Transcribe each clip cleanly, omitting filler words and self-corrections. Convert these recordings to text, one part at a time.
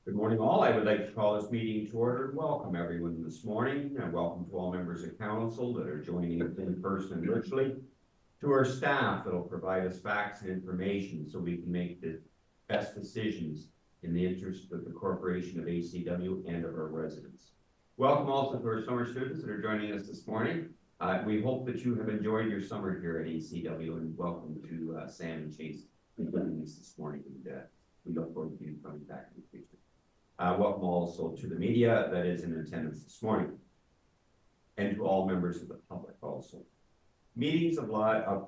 Good morning, all. I would like to call this meeting to order and welcome everyone this morning, and welcome to all members of council that are joining us in person and virtually, to our staff that will provide us facts and information so we can make the best decisions in the interest of the corporation of ACW and of our residents. Welcome also to our summer students that are joining us this morning. We hope that you have enjoyed your summer here at ACW, and welcome to Sam and Chase joining us this morning. And we look forward to you coming back in the future. Welcome also to the media that is in attendance this morning, and to all members of the public also. Meetings of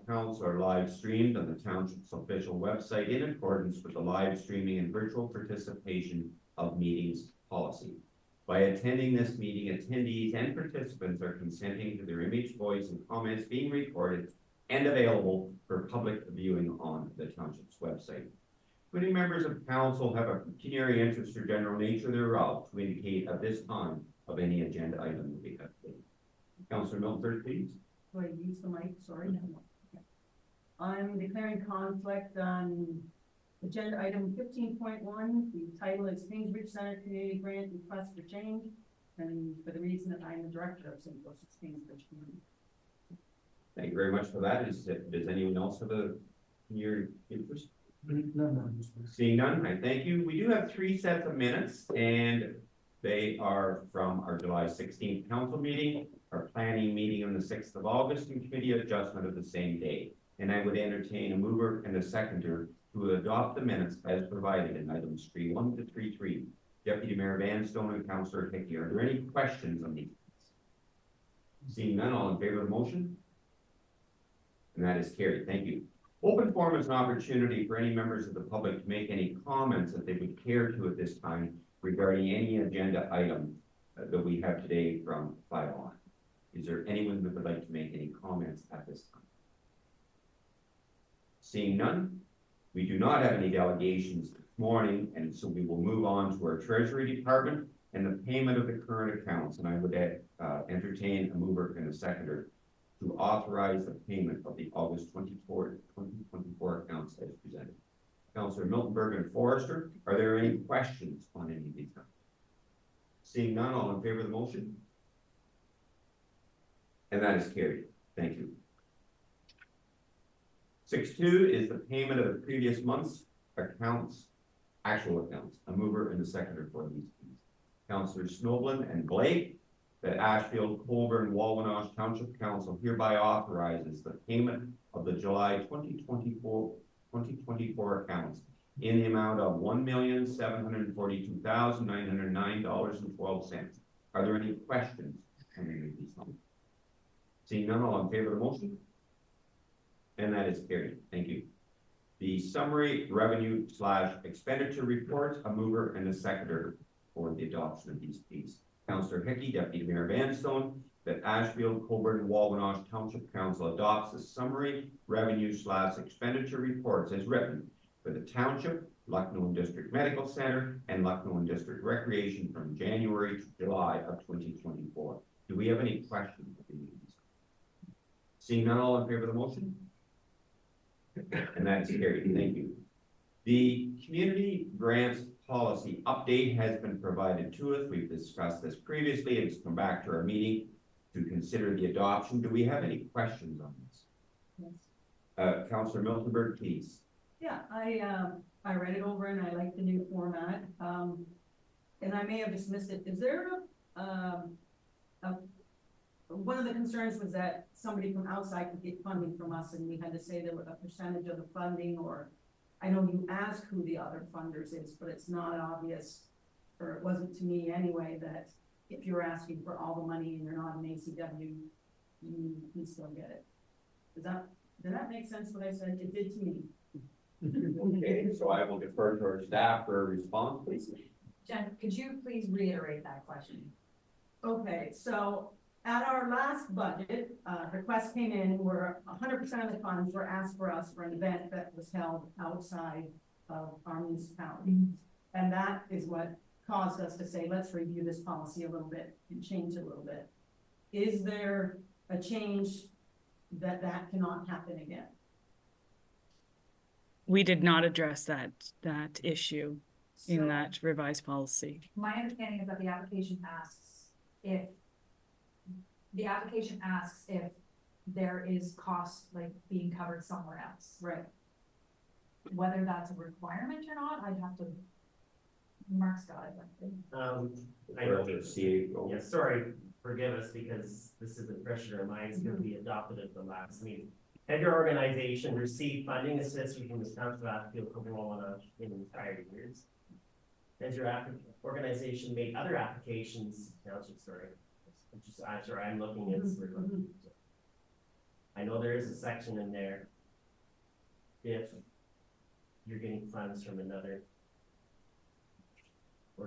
council are live streamed on the township's official website in accordance with the live streaming and virtual participation of meetings policy. By attending this meeting, attendees and participants are consenting to their image, voice, and comments being recorded and available for public viewing on the township's website. Many members of council have a pecuniary interest or general nature thereof to indicate at this time of any agenda item that we have today. Councillor Milford, please. Do I use the mic? Sorry. No. Okay. I'm declaring conflict on agenda item 15.1. The title is Kingsbridge Center Community Grant Request for Change, and for the reason that I'm the director of St. Joseph's Kingsbridge Community. Thank you very much for that. Does anyone else have a pecuniary interest? No. Seeing none, I thank you. We do have 3 sets of minutes, and they are from our July 16th council meeting, our planning meeting on the 6th of August, and committee adjustment of the same day. And I would entertain a mover and a seconder to adopt the minutes as provided in items 3.1 to 3.3. Deputy Mayor Vanstone and Councillor Hickey, are there any questions on these? Seeing none, all in favor of the motion? And that is carried. Thank you. Open forum is an opportunity for any members of the public to make any comments that they would care to at this time regarding any agenda item that we have today from 5 on. Is there anyone that would like to make any comments at this time? Seeing none, we do not have any delegations this morning, and so we will move on to our Treasury Department and the payment of the current accounts. And I would entertain a mover and a seconder to authorize the payment of the August 2024 accounts as presented. Councillor Miltenberg and Forrester, are there any questions on any of these items? Seeing none, all in favor of the motion? And that is carried. Thank you. 6.2 is the payment of the previous month's accounts, actual accounts. A mover and a seconder for these fees. Councillors Snoblin and Blake, that Ashfield-Colborne-Wawanosh Township Council hereby authorizes the payment of the July 2024 accounts in the amount of $1,742,909.12. Are there any questions on any of these numbers? Seeing none, all in favor of the motion? And that is carried. Thank you. The summary revenue / expenditure reports, a mover and a seconder for the adoption of these fees. Councillor Hickey, Deputy Mayor Vanstone, that Ashfield-Colborne-Wawanosh Township Council adopts the summary revenue / expenditure reports as written for the Township, Lucknow District Medical Center, and Lucknow District Recreation from January to July of 2024. Do we have any questions? Seeing none, all in favor of the motion? And that is carried. Thank you. The community grants policy update has been provided to us. We've discussed this previously. It's come back to our meeting to consider the adoption. Do we have any questions on this? Yes. Councillor Miltenberg, please. Yeah, I read it over and I like the new format. And I may have dismissed it. Is there one of the concerns was that somebody from outside could get funding from us, and we had to say there was a percentage of the funding, or I know you ask who the other funders is, but it's not obvious, or it wasn't to me anyway, that if you're asking for all the money and you're not an ACW, you can still get it. Did that make sense what I said? It did to me. Okay, so I will defer to our staff for a response, please. Jen, could you please reiterate that question? Okay, so at our last budget, request came in where 100% of the funds were asked for us for an event that was held outside of our municipality. And that is what caused us to say, let's review this policy a little bit and change it a little bit. Is there a change that cannot happen again? We did not address that issue in So that revised policy. my understanding is that the application asks if there is cost like being covered somewhere else. Right. Whether that's a requirement or not, I'd have to, Mark's got it. I know, CA. yeah, sorry, forgive us, because this isn't fresh in our minds, because we adopted it the last meeting. Had your organization received funding assistance from the township of Ashfield-Colborne-Wawanosh in prior years? Has your organization made other applications, township, I'm looking at. I know there is a section in there. If you're getting funds from another.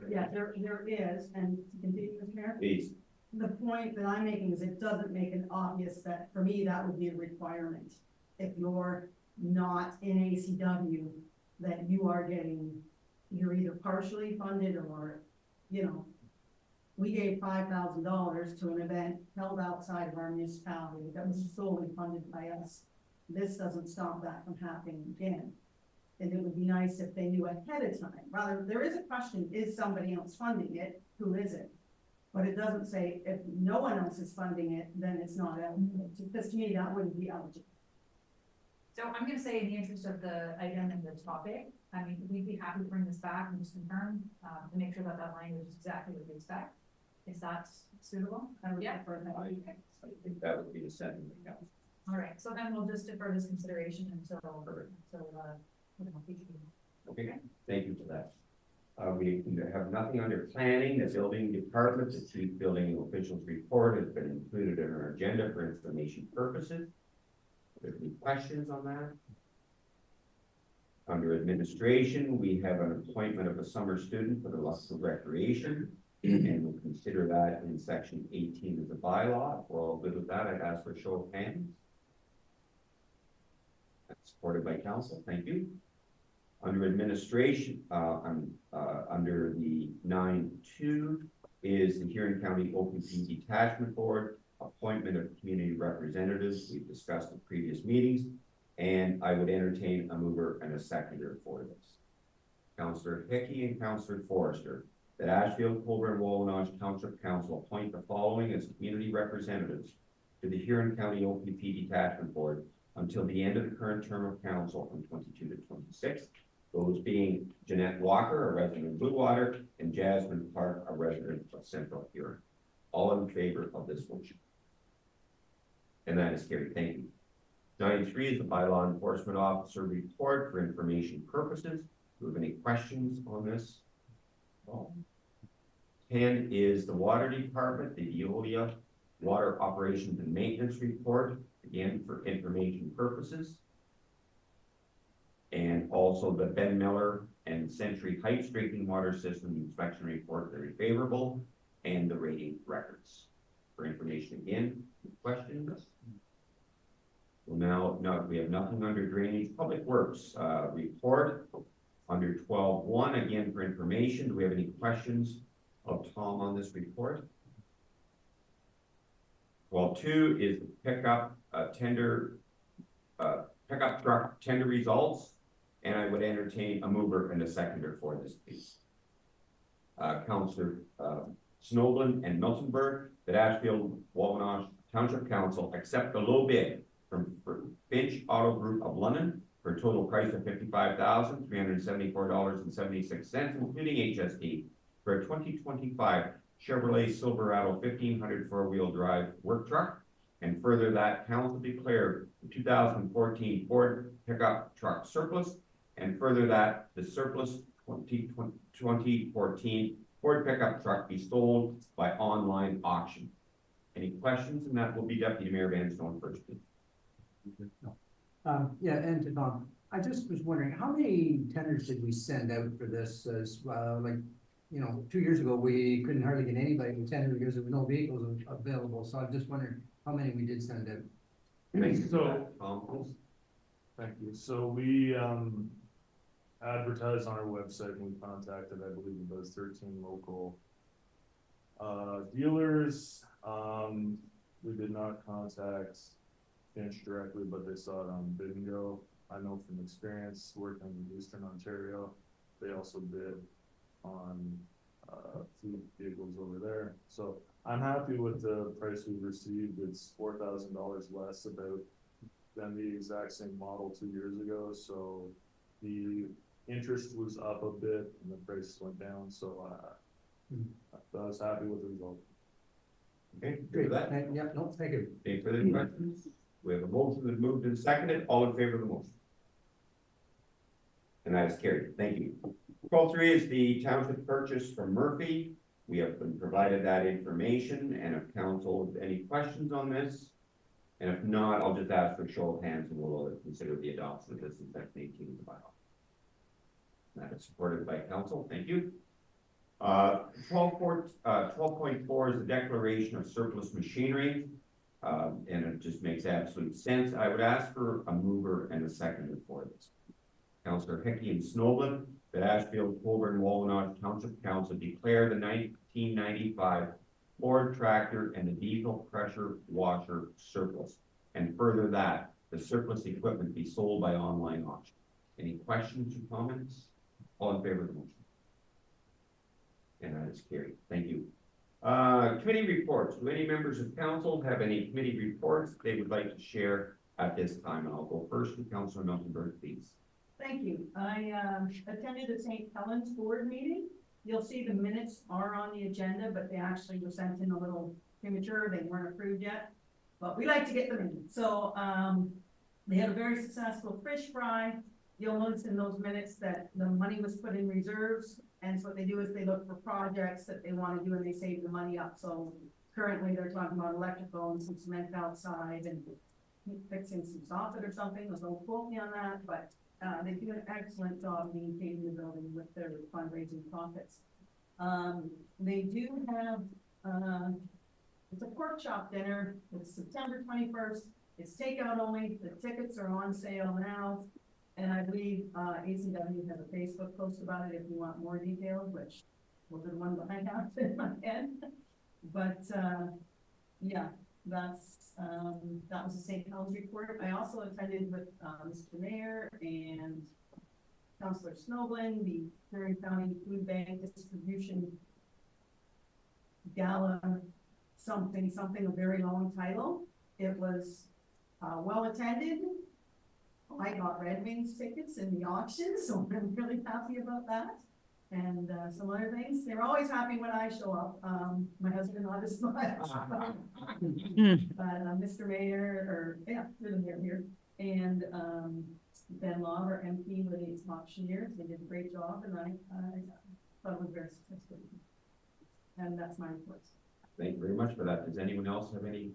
Yeah, there is, and to continue, Mr. Mayor? Please. The point that I'm making is it doesn't make it obvious that, for me, that would be a requirement. If you're not in ACW, that you are getting, you're either partially funded or, you know, we gave $5,000 to an event held outside of our municipality that was solely funded by us. This doesn't stop that from happening again. And it would be nice if they knew ahead of time. Rather, there is a question, is somebody else funding it? Who is it? But it doesn't say if no one else is funding it, then it's not eligible. Because to me, that wouldn't be eligible. So I'm gonna say in the interest of the item and the topic, I mean, we'd be happy to bring this back and just confirm, to make sure that that language is exactly what we expect. Is that suitable? I would Yeah. prefer that. I think that would be the setting. All right, so then we'll just defer this consideration until future meeting. Okay, thank you for that. We have nothing under planning. The building department, the chief building officials report has been included in our agenda for information purposes. Are there any questions on that? Under administration, we have an appointment of a summer student for the Luxor Recreation, and we'll consider that in section 18 of the bylaw. If we're all good with that, I'd ask for a show of hands. That's supported by council. Thank you. Under administration, under the 9.2 is the Huron County OPP Detachment Board, appointment of community representatives. We've discussed in previous meetings, and I would entertain a mover and a seconder for this. Councillor Hickey and Councillor Forrester, that Ashfield-Colborne-Wawanosh Township Council appoint the following as community representatives to the Huron County OPP Detachment Board until the end of the current term of council from 22 to 26. Those being Jeanette Walker, a resident of Blue Water, and Jasmine Clark, a resident of Central Huron. All in favor of this motion? And that is carried. Thank you. 93 is the bylaw enforcement officer report for information purposes. Do we have any questions on this? 10 is the water department, the Veolia water operations and maintenance report, again for information purposes. And also the Ben Miller and Century Heights drinking water system inspection report, very favorable, and the rating records. For information again, questions? Well, now we have nothing under drainage. Public works report under 12.1, again for information. Do we have any questions of Tom on this report? 12.2 is the pickup pickup truck tender results. And I would entertain a mover and a seconder for this piece. Councillor Snowland and Miltonberg, that Ashfield-Wawanosh Township Council accept the low bid from Finch Auto Group of London for a total price of $55,374.76, including HST, for a 2025 Chevrolet Silverado 1500 four-wheel drive work truck. And further, that council declared the 2014 Ford pickup truck surplus. And further, that the surplus 2014 Ford pickup truck be sold by online auction. Any questions? And that will be Deputy Mayor Van Stone first. Yeah, and to Tom, I just was wondering, how many tenders did we send out for this? As like, you know, 2 years ago, we couldn't hardly get anybody to tender because there were no vehicles available. So I'm just wondering how many we did send out. Thank you. So, thank you. So we advertised on our website and we contacted, I believe, about 13 local dealers. We did not contact Finch directly, but they saw it on Bingo. I know from experience working in Eastern Ontario, they also bid on, fleet vehicles over there. So I'm happy with the price we've received. It's $4,000 less about than the exact same model 2 years ago. So the interest was up a bit and the price went down. So, I was happy with the result. Okay, good with that? Yeah, no, thank you. Any further questions? We have a motion that moved and seconded, all in favor of the motion? And that is carried, thank you. 12.3 is the township purchase from Murphy. We have been provided that information, and if council has any questions on this, and if not, I'll just ask for a show of hands and we'll consider the adoption of this in section 18 of the bylaw. That is supported by council, thank you. 12.4 is the declaration of surplus machinery, and it just makes absolute sense. I would ask for a mover and a seconder for this. Councillor Hickey and Snowland, that Ashfield-Colborne-Wawanosh Township Council declare the 1995 Ford tractor and the diesel pressure washer surplus, and further that the surplus equipment be sold by online auction. Any questions or comments? All in favor of the motion? And that is carried. Thank you. Committee reports. Do any members of council have any committee reports they would like to share at this time? And I'll go first to Councillor Miltenberg, please. Thank you. I attended the St. Helens board meeting. You'll see the minutes are on the agenda, but they actually were sent in a little premature. They weren't approved yet, but we like to get them in. So they had a very successful fish fry. You'll notice in those minutes that the money was put in reserves. And so what they do is they look for projects that they want to do and they save the money up. So currently they're talking about electrical and some cement outside and fixing some soffit or something. Don't quote me on that, but they do an excellent job maintaining the building with their fundraising profits. They do have, it's a pork chop dinner. It's September 21st. It's takeout only. The tickets are on sale now. And I believe ACW has a Facebook post about it if you want more details, which those are the ones I have in my head. But yeah, that was the St. Helens report. I also attended with Mr. Mayor and Councillor Snowblin, the Curran County Food Bank Distribution Gala, something, a very long title. It was well attended. I got Red Wings tickets in the auction, so I'm really happy about that. And some other things. They're always happy when I show up. My husband not as much. But Mr. Mayor, or yeah, through the mayor here, and Ben Law, our MP, were the auctioneers. They did a great job, and I thought it was very successful. And that's my report. Thank you very much for that. Does anyone else have any?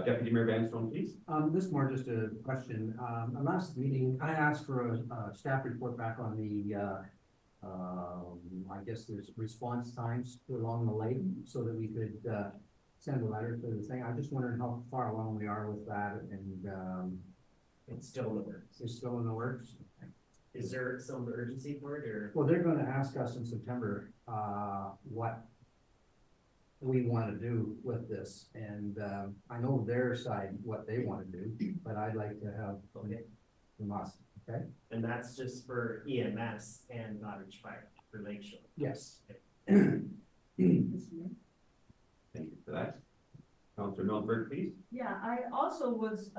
Deputy Mayor Vanstone, please. This is more just a question. The last meeting, I asked for a staff report back on the, I guess there's response times along the lake so that we could send a letter to the thing. I just wondered how far along we are with that, and It's still in the works. it's still in the works. Is there some urgency for it, or? Well, they're going to ask us in September what we want to do with this, and I know their side what they want to do, but I'd like to have from us. Okay. And that's just for EMS and Nottage Fire for Lake Shore. Yes. Thank you for that. Councillor Milberg, please. Yeah, I also was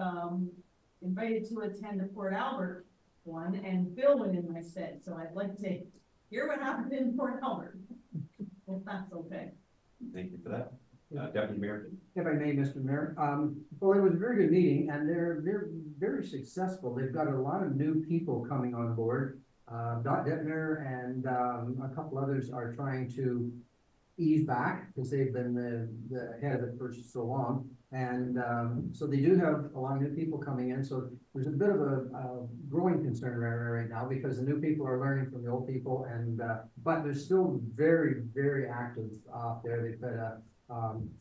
invited to attend the Port Albert one, and Bill went in my stead, so I'd like to hear what happened in Port Albert, if that's okay. Thank you for that. Deputy Mayor. If I may, Mr. Mayor, well, it was a very good meeting, and they're very successful. They've got a lot of new people coming on board. Dot Detmer and a couple others are trying to ease back because they've been the head of it for so long. And so they do have a lot of new people coming in. So there's a bit of a growing concern right now because the new people are learning from the old people. And but they're still very, very active out there. They've got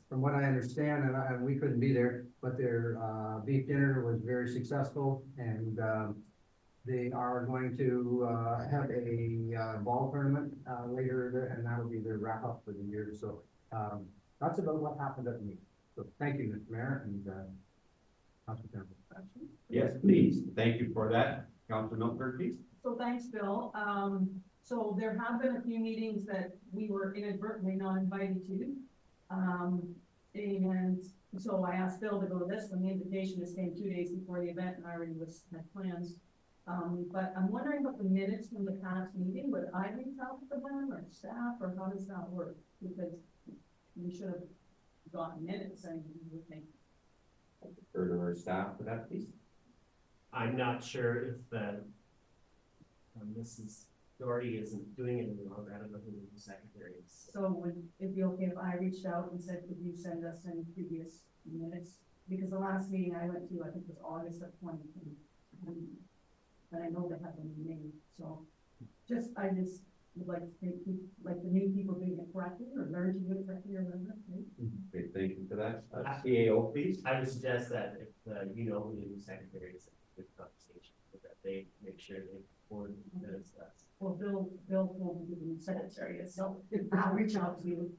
from what I understand, and we couldn't be there, but their beef dinner was very successful, and they are going to have a ball tournament later, and that'll be their wrap up for the year. So that's about what happened at the meeting. So thank you, Mr. Mayor, and Councilor Campbell. Yes, please. Thank you for that. Councilor Milford, please. So thanks, Bill. So there have been a few meetings that we were inadvertently not invited to. And so I asked Bill to go to this one. The invitation is came 2 days before the event and I already had plans. But I'm wondering about the minutes from the past meeting. Would I reach out to them or staff, or how does that work? Because we should have gotten minutes, I would think. Defer to our staff for that, please. I'm not sure if the, Mrs. Doherty isn't doing it any longer, I don't know who the new secretary is. So would it be okay if I reached out and said, could you send us any previous minutes? Because the last meeting I went to, I think was August of 2020. And I know they have a name, so I just would like to think, like the new people doing it correctly or learn to do it correctly or whatever. Right? Okay, thank you for that. CAO, please. I would suggest that if, you know who the new secretary is, a good conversation, but that they make sure they forward the minutes to us. Well, Bill will be the new secretary, so I'll reach out to you.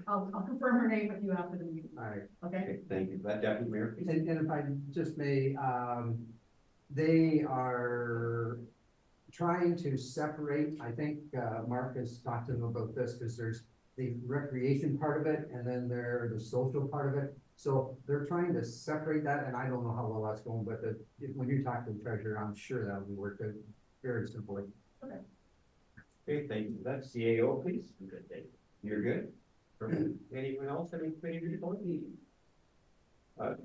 I'll confirm her name with you after the meeting, All right. okay? Okay, thank you for that. Deputy Mayor, please. And if I just may, they are trying to separate, I think, Mark has talked to them about this, because there's the recreation part of it, and then there's the social part of it. So they're trying to separate that, and I don't know how well that's going, but when you talk to the treasurer, I'm sure that'll be worked out very simply. Okay, thank you for that. CAO, please. Good, thank you. You're good? Perfect. Anyone else? Any committee report?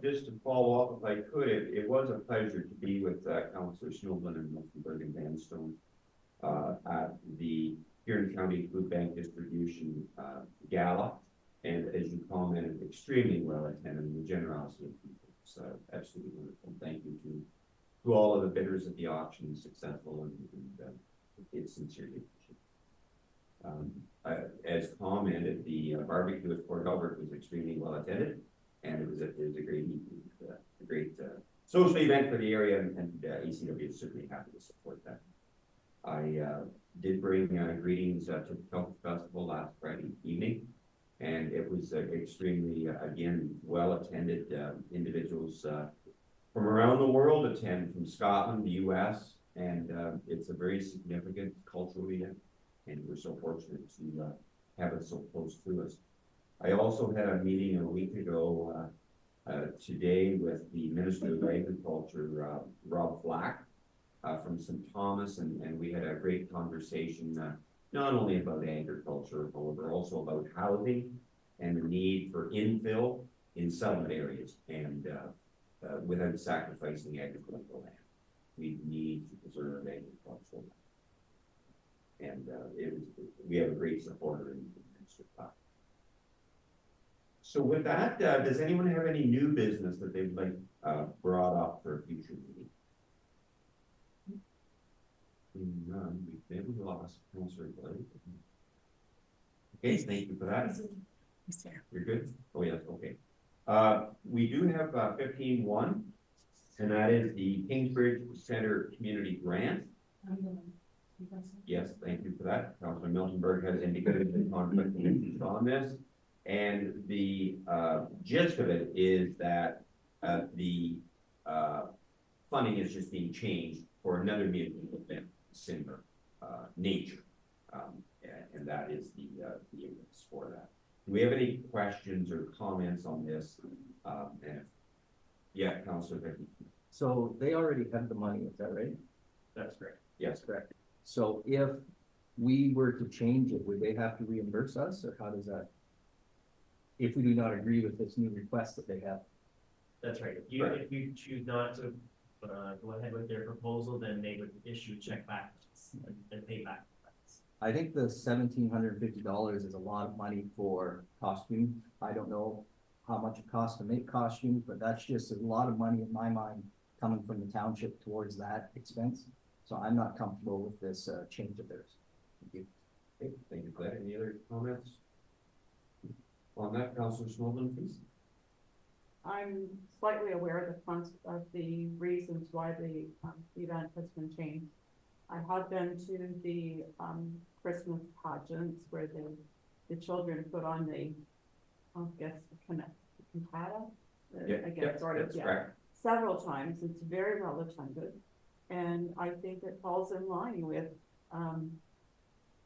Just to follow up, if I could, it was a pleasure to be with Councillor Snowden and Milford and Vanstone at the Huron County Food Bank Distribution Gala. And as you commented, extremely well attended, the generosity of people. So absolutely wonderful. Thank you to all of the bidders at the auction, successful, and it's sincerely appreciated. As commented, the barbecue at Port Albert was extremely well attended. And it was a great evening, a great social event for the area, and ECW is certainly happy to support that. I did bring greetings to the Health Festival last Friday evening, and it was extremely, again, well attended. Individuals from around the world attend, from Scotland, the US, and it's a very significant cultural event, and we're so fortunate to have it so close to us. I also had a meeting a week ago today with the Minister of Agriculture, Rob Flack, from St. Thomas, and we had a great conversation, not only about agriculture, but also about housing and the need for infill in settlement areas, and without sacrificing agricultural land. We need to preserve agricultural land. And we have a great supporter in Minister Flack. So with that, does anyone have any new business that they'd like brought up for a future meeting? None. We've lost Councillor Blake. Okay, thank you for that. He's there. You're good? Oh, yes, okay. We do have 15-1, and that is the Kingsbridge Center Community Grant. Yes, thank you for that. Councillor Miltenberg has indicated the conflict of interest on this. And the gist of it is that the funding is just being changed for another meeting event, similar nature. And that is the impetus for that. Do we have any questions or comments on this? Yeah, Councillor Vicky. So they already have the money, is that right? That's correct. Yes. Correct. So if we were to change it, would they have to reimburse us, or how does that? If we do not agree with this new request that they have? That's right. If you choose not to go ahead with their proposal, then they would issue a check back to us and pay back. I think the $1,750 is a lot of money for costume. I don't know how much it costs to make costumes, but that's just a lot of money in my mind coming from the township towards that expense. So I'm not comfortable with this change of theirs. Thank you. Okay, thank you for that. Any other comments on that? Councillor Snowden, please. I'm slightly aware of the reasons why the event has been changed. I have been to the Christmas pageants where the children put on the, I guess, cantata. Yeah, that's correct. several times, it's very well attended. And I think it falls in line with,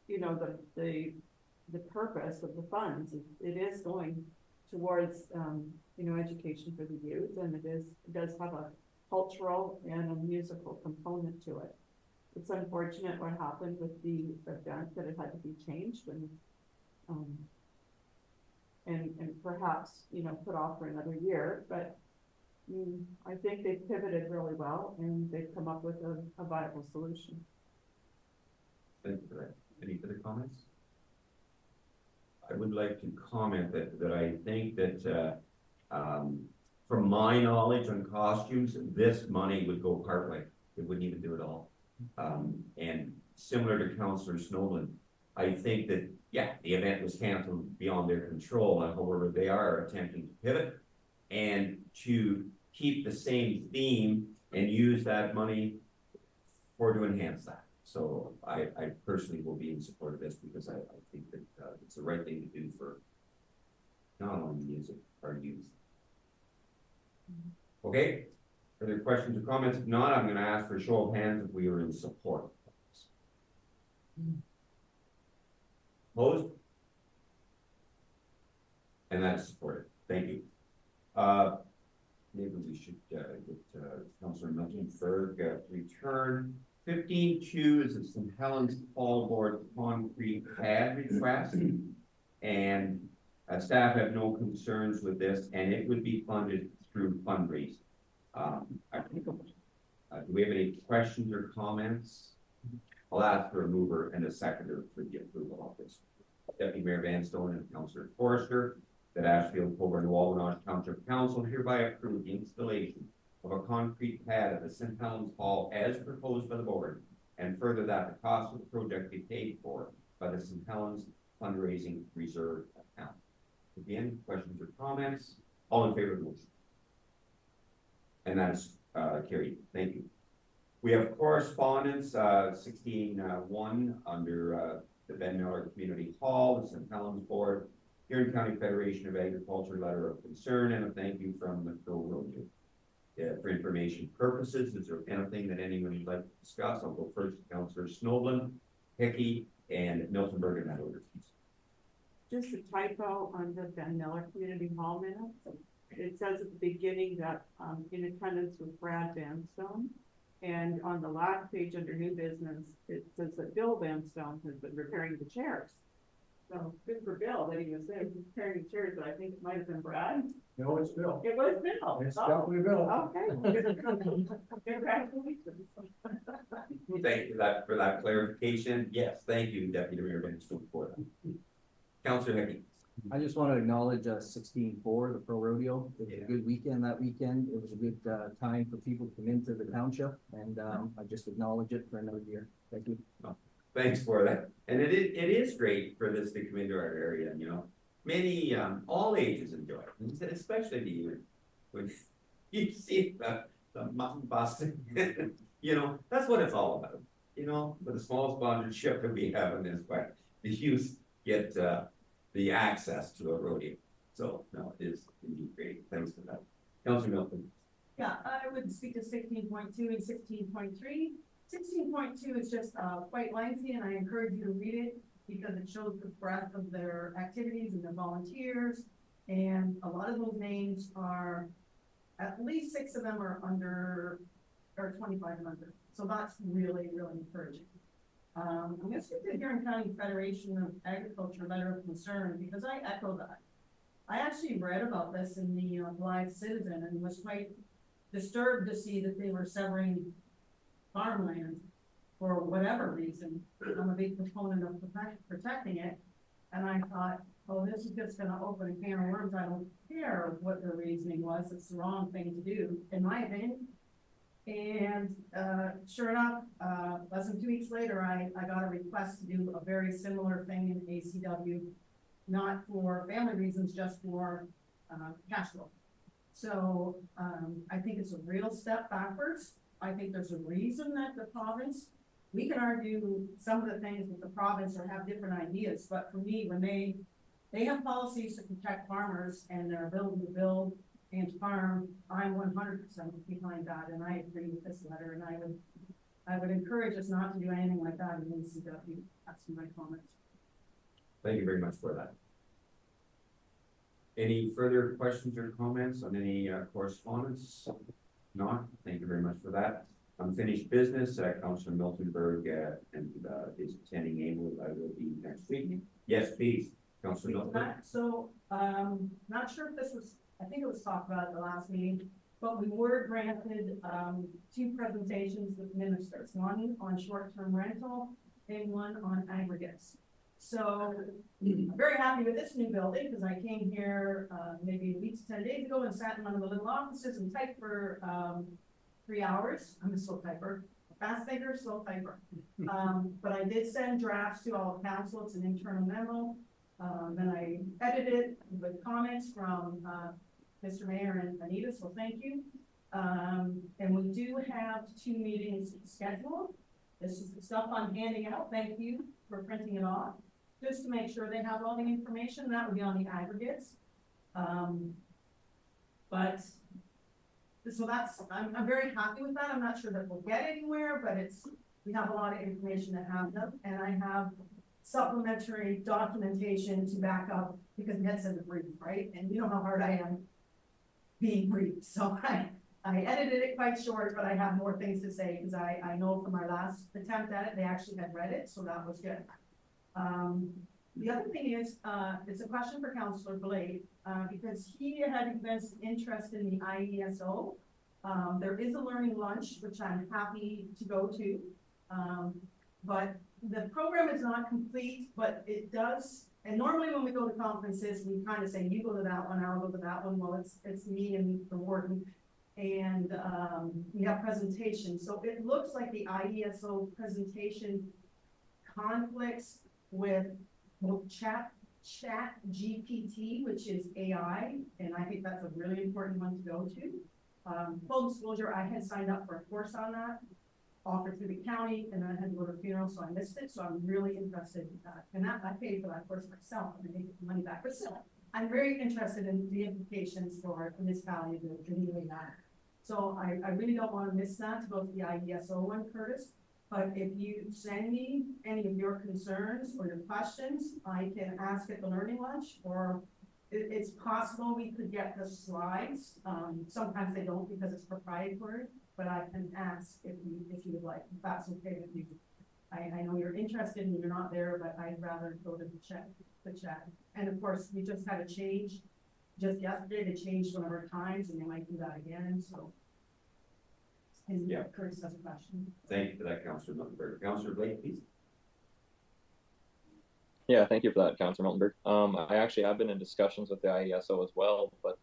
you know, the purpose of the funds. It is going towards, you know, education for the youth, and it does have a cultural and a musical component to it. It's unfortunate what happened with the event, that it had to be changed and perhaps, you know, put off for another year, but I think they've pivoted really well and they've come up with a viable solution. Thank you for that. Any further comments? I would like to comment that I think that, from my knowledge on costumes, this money would go partway. It wouldn't even do it all. And similar to Councillor Snowland, I think that, yeah, the event was canceled beyond their control. However, they are attempting to pivot and to keep the same theme and use that money to enhance that. So I personally will be in support of this because I think that it's the right thing to do for not only music, our youth. Okay, are there questions or comments? If not, I'm gonna ask for a show of hands if we are in support. Opposed? And that's supported. Thank you. Maybe we should get Councillor Milton Ferg to return. 15.2 is the St. Helens Colborne concrete pad request, and staff have no concerns with this, and it would be funded through fundraising. Do we have any questions or comments? I'll ask for a mover and a seconder for the approval of this. Deputy Mayor Vanstone and Councillor Forrester, that Ashfield-Colborne-Wawanosh Township Council hereby approve the installation of a concrete pad at the St. Helens Hall as proposed by the board, and further that the cost of the project be paid for by the St. Helens fundraising reserve account. Again, questions or comments? All in favor of the motion? And that is carried. Thank you. We have correspondence 16.1 under the Ben Miller Community Hall, the St. Helens Board, Huron County Federation of Agriculture letter of concern, and a thank you from the Pro Rodeo. For information purposes, is there anything that anyone would like to discuss? I'll go first to Councillor Snowland, Hickey, and Miltonberg in that order. Just a typo on the Ben Miller Community Hall minutes. It says at the beginning that in attendance was Brad Vanstone, and on the last page under new business, it says that Bill Vanstone has been repairing the chairs. So good for Bill that he was there repairing the chairs, but I think it might have been Brad. No, it's Bill. It was Bill. It's Oh, definitely Bill. okay. Congratulations. Thank you for that clarification. Yes, thank you, Deputy Mayor Vanstone, for that. Councillor Hickey. I just want to acknowledge 16.4, the Pro Rodeo. It was a good weekend that weekend. It was a good time for people to come into the township, and I just acknowledge it for another year. Thank you. Thanks for that. And it is great for this to come into our area, you know. Many, all ages enjoy it, especially the youth. When you see the mutton busting, you know, that's what it's all about. You know, with the small sponsorship that we have in this way, the youth get the access to a rodeo. So, no, it is indeed great. Thanks for that. Councillor Milton. Yeah, I would speak to 16.2 and 16.3. 16.2 is just quite lengthy, and I encourage you to read it because it shows the breadth of their activities and their volunteers. And a lot of those names are, at least 6 of them are under, or 25 and under. So that's really, really encouraging. I'm going to speak to the Huron County Federation of Agriculture letter of concern because I echo that. I actually read about this in the Live Citizen and was quite disturbed to see that they were severing farmland for whatever reason. I'm a big proponent of protecting it. And I thought, oh, this is just going to open a can of worms. I don't care what the reasoning was. It's the wrong thing to do, in my opinion. And sure enough, less than 2 weeks later, I got a request to do a very similar thing in ACW, not for family reasons, just for cash flow. So I think it's a real step backwards. I think there's a reason that the province, we can argue some of the things with the province or have different ideas, but for me, when they have policies to protect farmers and their ability to build and farm, I'm 100% behind that, and I agree with this letter, and I would encourage us not to do anything like that in NCW. That's my comments. Thank you very much for that. Any further questions or comments on any correspondence? Not, thank you very much for that. Unfinished business, Councillor Miltenberg and is attending Amy. I will be next week. Yes, please, Councillor Miltenberg. So, not sure if this was, I think it was talked about at the last meeting, but we were granted, 2 presentations with ministers, one on short-term rental and one on aggregates. So I'm very happy with this new building because I came here, maybe a week to 10 days ago and sat in one of the little offices and typed for, 3 hours. I'm a slow typer, fast thinker, slow typer. But I did send drafts to all council. It's an internal memo. Then I edited it with comments from, Mr. Mayor and Anita, so thank you. And we do have 2 meetings scheduled. This is the stuff I'm handing out. Thank you for printing it off, just to make sure they have all the information. That would be on the aggregates. But so that's, I'm very happy with that. I'm not sure that we'll get anywhere, but we have a lot of information to have them, and I have supplementary documentation to back up because we had said the brief, right? And you know how hard I am being brief. So I edited it quite short, but I have more things to say because I know from our last attempt at it, they actually had read it, so that was good. The other thing is, it's a question for Councillor Blake, because he had expressed interest in the IESO. There is a learning lunch, which I'm happy to go to. But the program is not complete, but it does. And normally when we go to conferences, we kind of say, you go to that one, I'll go to that one. Well, it's me and the warden. And we have presentations. So it looks like the IESO presentation conflicts with chat GPT, which is AI, and I think that's a really important one to go to. Full disclosure, I had signed up for a course on that, offered through the county, and then I had to go to a funeral, so I missed it. So I'm really interested in that, and that I paid for that course myself, and I get the money back. But still, I'm very interested in the implications for the municipality of doing that. So I really don't want to miss that to go to the IESO one, Curtis. But if you send me any of your concerns or your questions, I can ask at the learning lunch, or it's possible we could get the slides. Sometimes they don't because it's proprietary, but I can ask if you would like, if that's okay with you. I know you're interested and you're not there, but I'd rather go to the chat. And of course, we just had a change just yesterday. They changed one of our times and they might do that again, so. And yeah, Curtis has a question. Thank you for that, Councillor Miltenberg. Councillor Blake, please. Yeah, thank you for that, Councillor Miltenberg. I actually have been in discussions with the IESO as well, but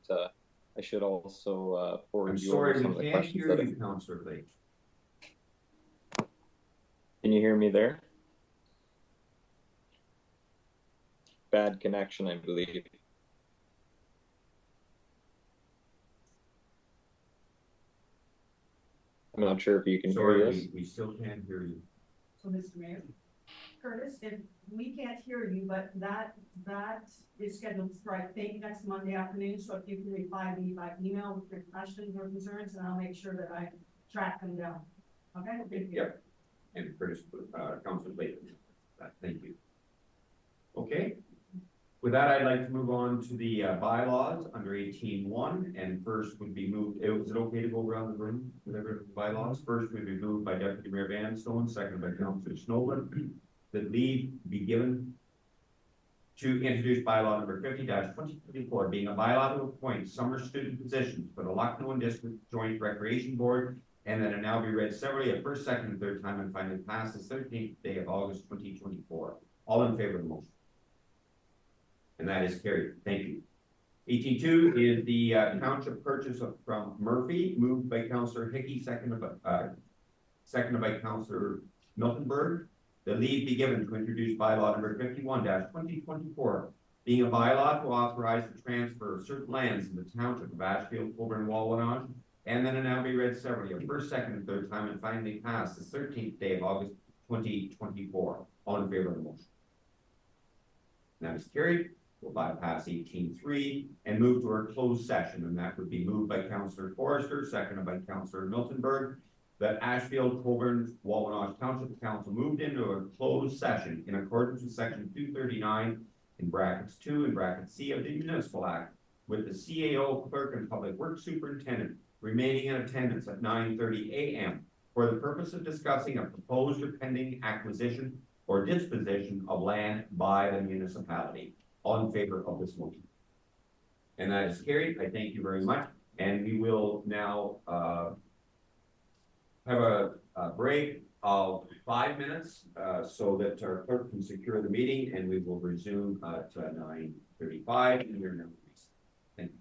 I should also forward you over some of the questions. I'm sorry, we can't hear you, Councillor Blake. Can you hear me there? Bad connection, I believe. I'm not sure if you can hear this. We still can't hear you. So, Mr. Mayor, Curtis, if we can't hear you, but that is scheduled for, I think, next Monday afternoon. So if you can reply me by email with your questions or concerns, and I'll make sure that I track them down. Okay? Thank you. Yep. And Curtis, Councillor Blake, thank you. Okay. With that, I'd like to move on to the bylaws under 18.1, and first would be moved. Is it okay to go around the room with the bylaws? First would be moved by Deputy Mayor Vanstone, seconded by Councillor Snowland. That leave be given to introduce bylaw number 50-2024, being a bylaw to appoint summer student positions for the Lucknow District Joint Recreation Board, and that it now be read severally a first, second, and third time and finally passed the 13th day of August 2024. All in favor of the motion? And that is carried. Thank you. 18.2 is the township purchase from Murphy, moved by Councillor Hickey, seconded by Councillor Miltenberg. The leave be given to introduce bylaw number 51-2024, being a bylaw to authorize the transfer of certain lands in the township of Ashfield-Colborne-Wawanosh, and then it now be read severally a first, second, and third time and finally passed the 13th day of August 2024. All in favor of the motion? That is carried. We'll bypass 18.3 and move to our closed session, and that would be moved by Councillor Forrester, seconded by Councillor Miltenberg, that Ashfield-Colborne-Wawanosh Township Council moved into a closed session in accordance with section 239 in brackets 2 and bracket C of the Municipal Act, with the CAO, clerk, and public works superintendent remaining in attendance at 9:30 a.m. for the purpose of discussing a proposed or pending acquisition or disposition of land by the municipality. All in favor of this motion? And that is carried. I thank you very much. And we will now have a break of 5 minutes so that our clerk can secure the meeting, and we will resume at 9:35 and we're now. Thank you.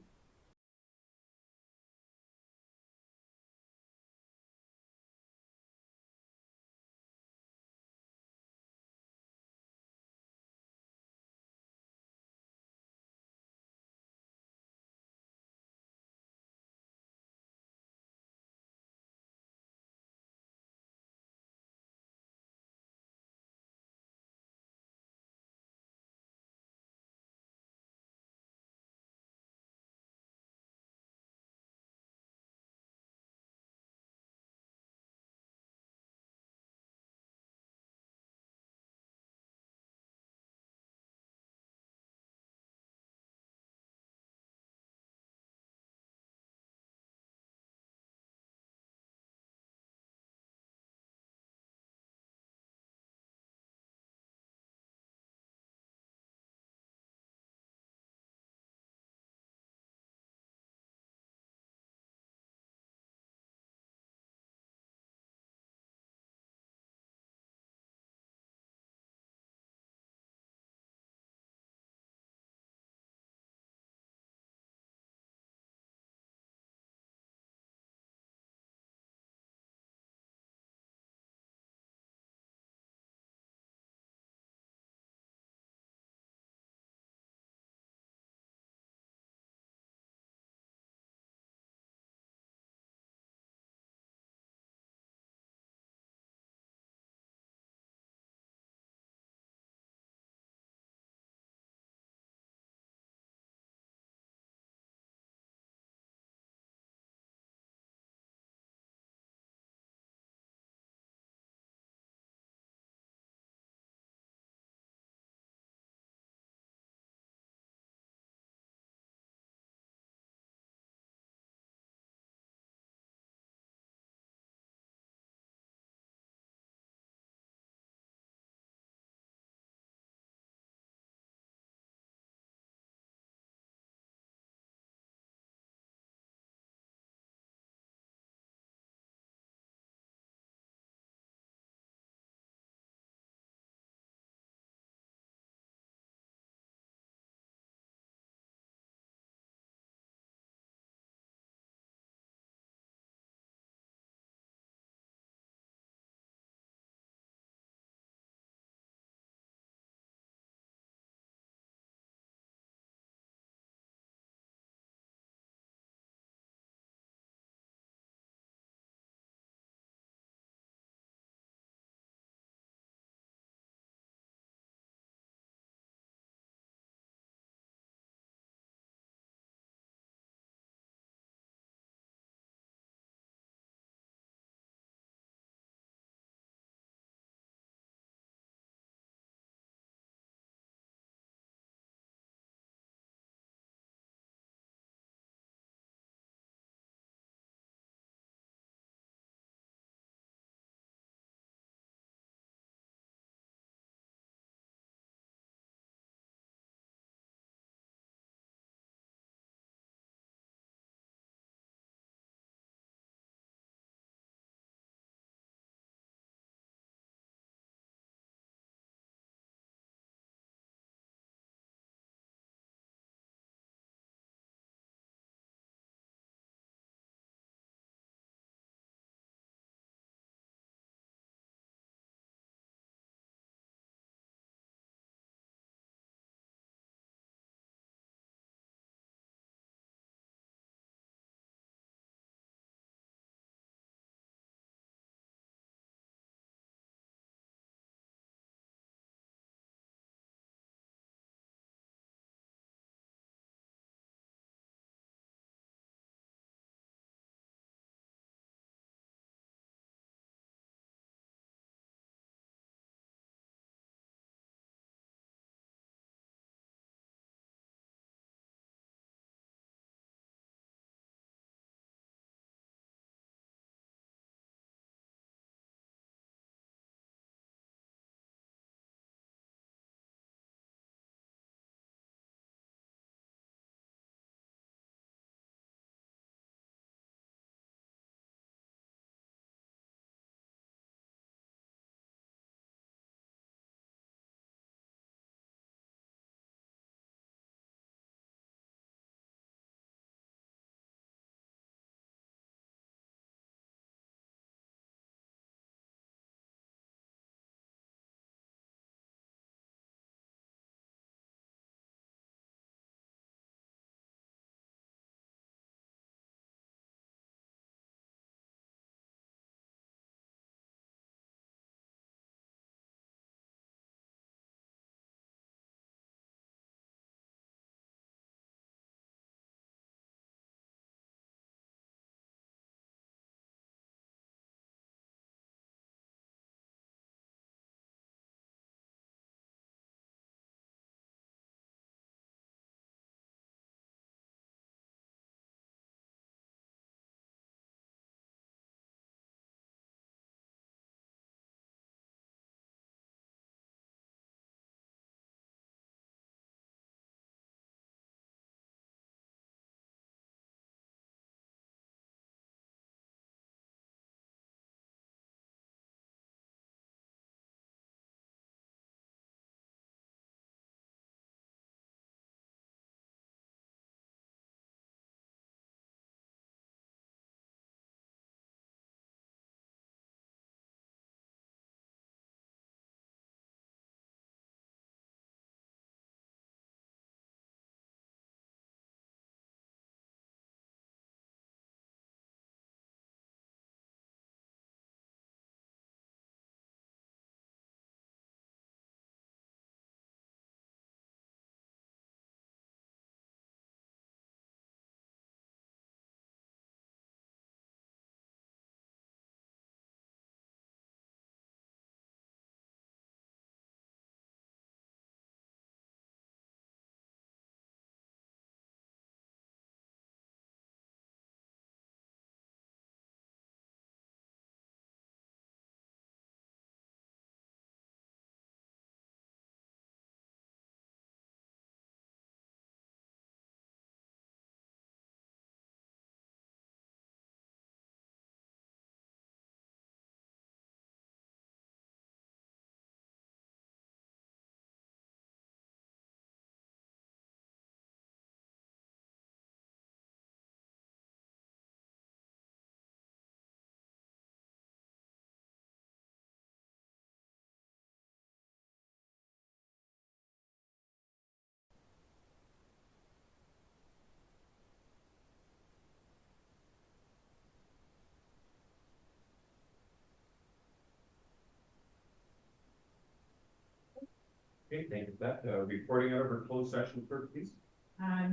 Okay, thank you for that. Reporting out of our closed session, clerk, please.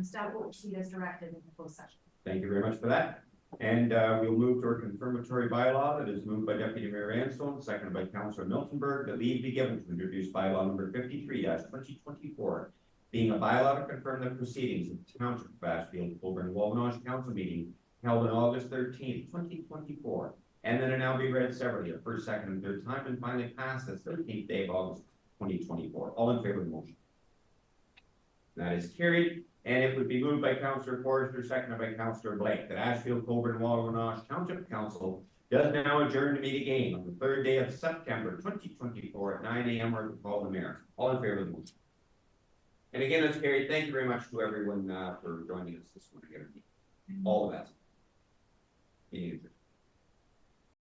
Staff will proceed as directed in the closed session. Thank you very much for that. And we'll move to our confirmatory bylaw that is moved by Deputy Mayor Anstone, seconded by Councillor Miltenberg, that leave be given to introduce bylaw number 53-2024, being a bylaw to confirm the proceedings of the Township of Ashfield-Colborne-Wawanosh Council meeting held on August 13th, 2024, and then it now be read separately, a first, second, and third time, and finally passed the 13th day of August 2024. All in favor of the motion? That is carried. And it would be moved by Councillor Forrester, seconded by Councillor Blake, that Ashfield-Colborne-Wawanosh Township Council does now adjourn to meet again on the third day of September 2024 at 9 a.m. or to call the mayor. All in favor of the motion? And again, that's carried. Thank you very much to everyone for joining us this morning. All the best. Meeting adjourned.